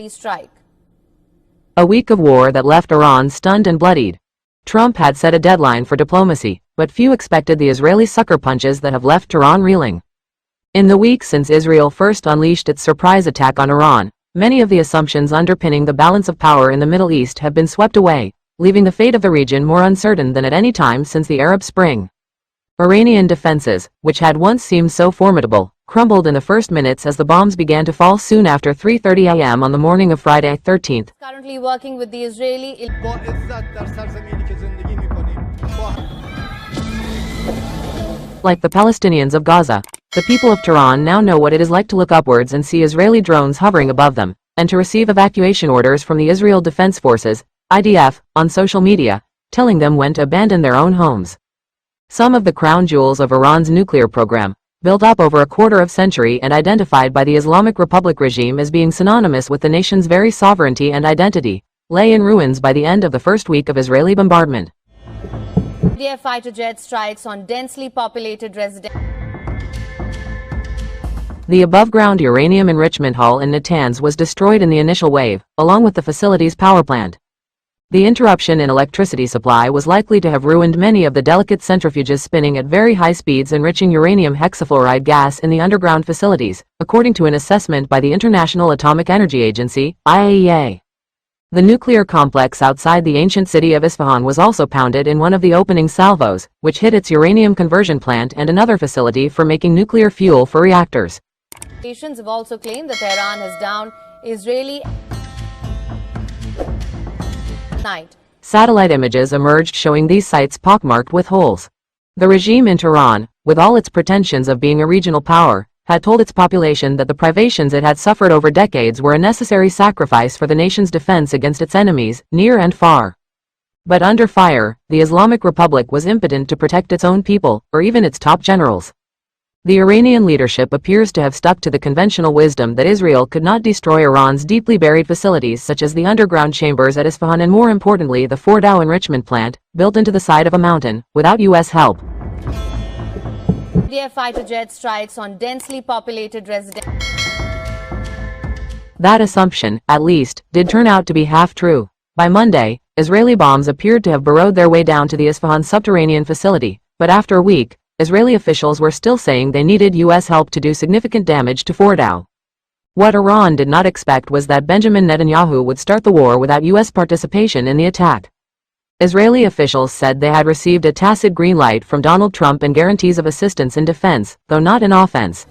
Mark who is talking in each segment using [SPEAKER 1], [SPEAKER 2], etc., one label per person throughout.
[SPEAKER 1] strike.
[SPEAKER 2] A week of war that left Iran stunned and bloodied. Trump had set a deadline for diplomacy, but few expected the Israeli sucker punches that have left Tehran reeling. In the week since Israel first unleashed its surprise attack on Iran, many of the assumptions underpinning the balance of power in the Middle East have been swept away, leaving the fate of the region more uncertain than at any time since the Arab Spring. Iranian defenses, which had once seemed so formidable, crumbled in the first minutes as the bombs began to fall soon after 3:30 a.m. on the morning of Friday 13th.
[SPEAKER 1] Currently working with the Israeli.
[SPEAKER 2] Like the Palestinians of Gaza, the people of Tehran now know what it is like to look upwards and see Israeli drones hovering above them, and to receive evacuation orders from the Israel Defense Forces, IDF, on social media, telling them when to abandon their own homes. Some of the crown jewels of Iran's nuclear program, built up over a quarter of century and identified by the Islamic Republic regime as being synonymous with the nation's very sovereignty and identity, lay in ruins by the end of the first week of Israeli bombardment.
[SPEAKER 1] IDF fighter jet strikes on densely populated residential.
[SPEAKER 2] The above-ground uranium enrichment hall in Natanz was destroyed in the initial wave, along with the facility's power plant. The interruption in electricity supply was likely to have ruined many of the delicate centrifuges spinning at very high speeds enriching uranium hexafluoride gas in the underground facilities, according to an assessment by the International Atomic Energy Agency, IAEA. The nuclear complex outside the ancient city of Isfahan was also pounded in one of the opening salvos, which hit its uranium conversion plant and another facility for making nuclear fuel for reactors.
[SPEAKER 1] Nations have also claimed that Tehran has downed Israeli night.
[SPEAKER 2] Satellite images emerged showing these sites pockmarked with holes. The regime in Tehran, with all its pretensions of being a regional power, had told its population that the privations it had suffered over decades were a necessary sacrifice for the nation's defense against its enemies, near and far. But under fire, the Islamic Republic was impotent to protect its own people, or even its top generals. The Iranian leadership appears to have stuck to the conventional wisdom that Israel could not destroy Iran's deeply buried facilities such as the underground chambers at Isfahan and more importantly the Fordow enrichment plant, built into the side of a mountain, without U.S. help.
[SPEAKER 1] IDF fighter jet strikes on densely populated residential.
[SPEAKER 2] That assumption, at least, did turn out to be half true. By Monday, Israeli bombs appeared to have burrowed their way down to the Isfahan subterranean facility, but after a week, Israeli officials were still saying they needed U.S. help to do significant damage to Fordow. What Iran did not expect was that Benjamin Netanyahu would start the war without U.S. participation in the attack. Israeli officials said they had received a tacit green light from Donald Trump and guarantees of assistance in defense, though not in offense.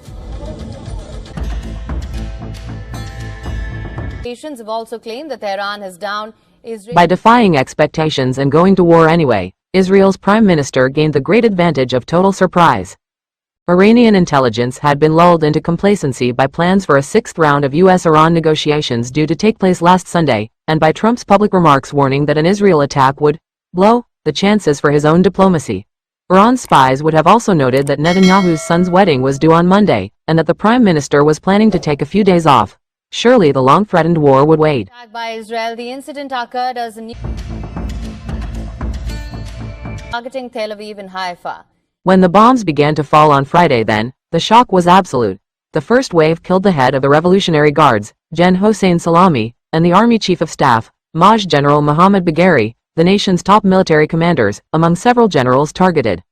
[SPEAKER 1] Nations have also claimed that Tehran has downed Israel.
[SPEAKER 2] By defying expectations and going to war anyway, Israel's prime minister gained the great advantage of total surprise. Iranian intelligence had been lulled into complacency by plans for a sixth round of U.S.-Iran negotiations due to take place last Sunday, and by Trump's public remarks warning that an Israel attack would blow the chances for his own diplomacy. Iran's spies would have also noted that Netanyahu's son's wedding was due on Monday, and that the prime minister was planning to take a few days off. Surely the long-threatened war would wait.
[SPEAKER 1] Attack by Israel. The incident occurred as a targeting Tel Aviv and Haifa.
[SPEAKER 2] When the bombs began to fall on Friday then, the shock was absolute. The first wave killed the head of the Revolutionary Guards, Gen Hossein Salami, and the Army Chief of Staff, Maj General Mohammad Bagheri, the nation's top military commanders, among several generals targeted.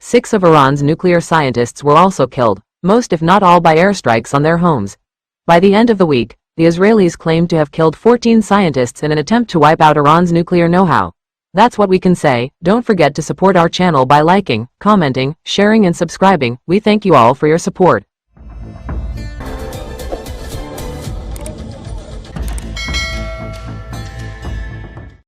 [SPEAKER 2] 6 of Iran's nuclear scientists were also killed, most if not all by airstrikes on their homes. By the end of the week, the Israelis claimed to have killed 14 scientists in an attempt to wipe out Iran's nuclear know-how. That's what we can say. Don't forget to support our channel by liking, commenting, sharing and subscribing. We thank you all for your support.